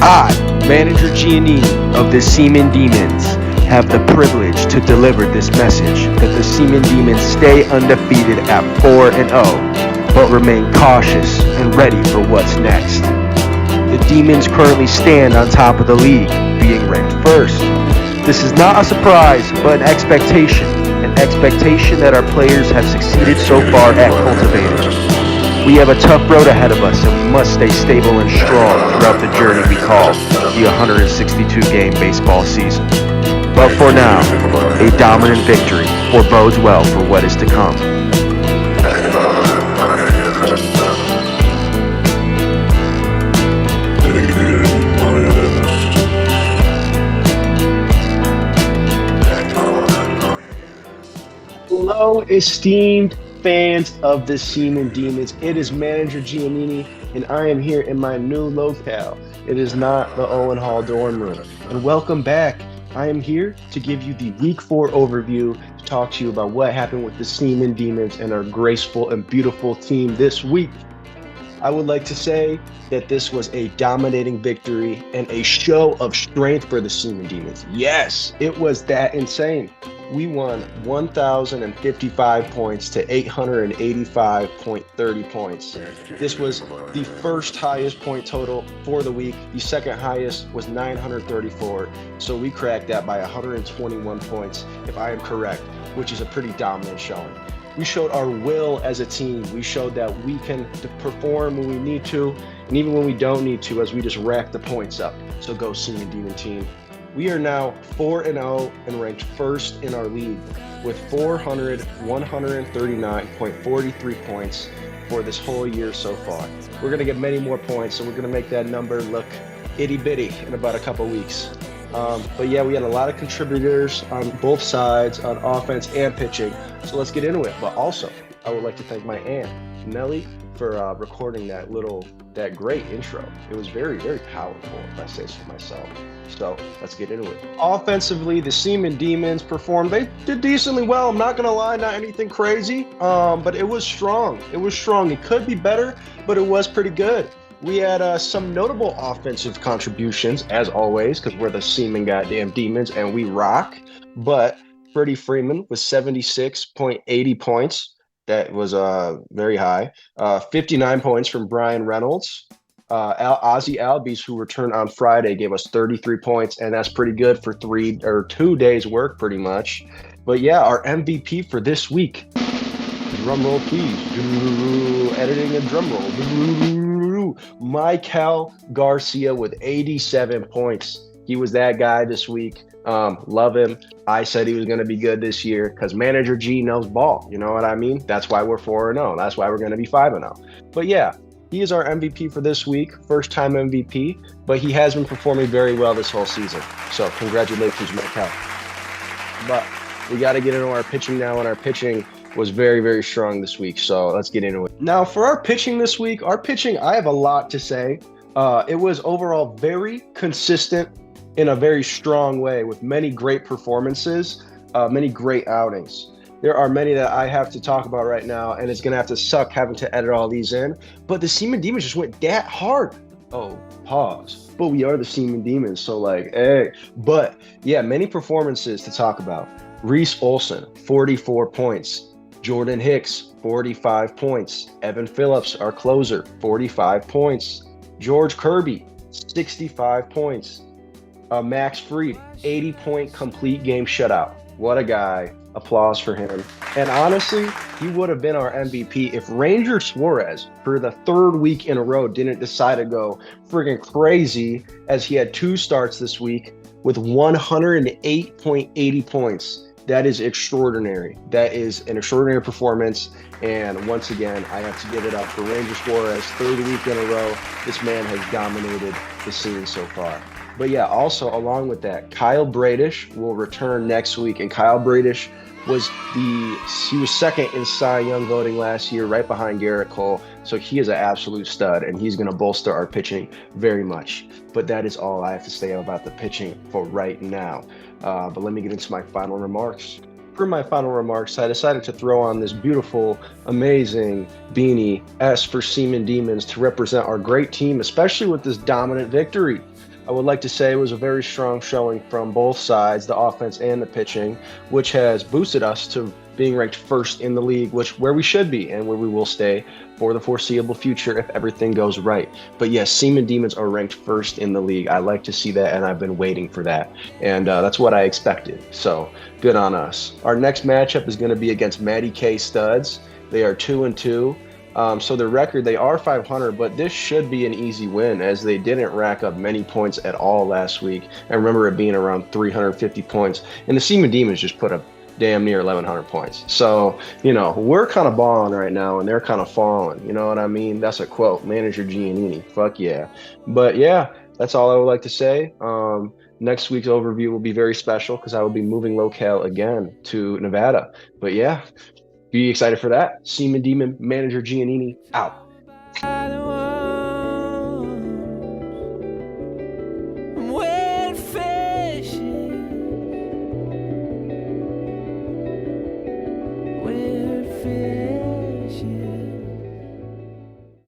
I, Manager Giannini of the Semen Demons, have the privilege to deliver this message that the Semen Demons stay undefeated at 4-0, but remain cautious and ready for what's next. The Demons currently stand on top of the league, being ranked first. This is not a surprise, but an expectation that our players have succeeded so far at cultivating. We have a tough road ahead of us, and we must stay stable and strong throughout the journey we call the 162-game baseball season. But for now, a dominant victory forebodes well for what is to come. Hello, esteemed fans of the Semen Demons. It is Manager Giannini, and I am here in my new locale. It is not the Owen Hall dorm room. And welcome back. I am here to give you the Week 4 overview, to talk to you about what happened with the Semen Demons and our graceful and beautiful team this week. I would like to say that this was a dominating victory and a show of strength for the Semen Demons. Yes, it was that insane. We won 1,055 points to 885.30 points. This was the first highest point total for the week. The second highest was 934. So we cracked that by 121 points, if I am correct, which is a pretty dominant showing. We showed our will as a team. We showed that we can perform when we need to, and even when we don't need to, as we just rack the points up. So go Semen Demon team. We are now 4-0 and ranked first in our league with 139.43 points for this whole year so far. We're going to get many more points, so we're going to make that number look itty-bitty in about a couple weeks. But yeah, we had a lot of contributors on both sides, on offense and pitching. So let's get into it. But also, I would like to thank my aunt, Nellie, for recording that great intro. It was very, very powerful, if I say so myself. So let's get into it. Offensively, the Semen Demons performed. They did decently well. I'm not going to lie, not anything crazy, but it was strong. It was strong. It could be better, but it was pretty good. We had some notable offensive contributions, as always, because we're the Semen goddamn Demons and we rock. But Freddie Freeman with 76.80 points. That was very high. 59 points from Brian Reynolds. Ozzy Albies, who returned on Friday, gave us 33 points, and that's pretty good for 2 days' work, pretty much. But yeah, our MVP for this week. Drum roll, please. Editing and drum roll. Michael Garcia with 87 points. He was that guy this week. Love him. I said he was going to be good this year because Manager G knows ball. You know what I mean? That's why we're 4-0. That's why we're going to be 5-0. But yeah, he is our MVP for this week. First time MVP, but he has been performing very well this whole season. So congratulations, Michael. But we got to get into our pitching now, and our pitching was very, very strong this week. So let's get into it. Now, for our pitching this week, I have a lot to say. It was overall very consistent in a very strong way with many great performances, many great outings. There are many that I have to talk about right now, and it's going to have to suck having to edit all these in. But the Semen Demons just went that hard. Oh, pause. But we are the Semen Demons, so like, hey. But yeah, many performances to talk about. Reese Olson, 44 points. Jordan Hicks, 45 points. Evan Phillips, our closer, 45 points. George Kirby, 65 points. Max Fried, 80-point complete game shutout. What a guy. Applause for him. And honestly, he would have been our MVP if Ranger Suarez, for the third week in a row, didn't decide to go friggin' crazy, as he had 2 starts this week with 108.80 points. That is extraordinary. That is an extraordinary performance. And once again, I have to give it up for Ranger Suarez. Third week in a row, this man has dominated the scene so far. But yeah, also along with that, Kyle Bradish will return next week. And Kyle Bradish was second in Cy Young voting last year, right behind Garrett Cole. So he is an absolute stud, and he's going to bolster our pitching very much. But that is all I have to say about the pitching for right now. But let me get into my final remarks. For my final remarks, I decided to throw on this beautiful, amazing beanie, S for Semen Demons, to represent our great team, especially with this dominant victory. I would like to say it was a very strong showing from both sides, the offense and the pitching, which has boosted us to being ranked first in the league, where we should be and where we will stay for the foreseeable future if everything goes right. But yes, Semen Demons are ranked first in the league. I like to see that, and I've been waiting for that. And that's what I expected. So good on us. Our next matchup is going to be against Matty K Studs. They are 2-2. So the record, they are 500, but this should be an easy win as they didn't rack up many points at all last week. I remember it being around 350 points, and the Semen Demons just put up damn near 1,100 points. So, we're kind of balling right now, and they're kind of falling. You know what I mean? That's a quote, Manager Giannini. Fuck yeah. But yeah, that's all I would like to say. Next week's overview will be very special because I will be moving locale again to Nevada. But yeah, be excited for that. Semen Demon Manager Giannini out.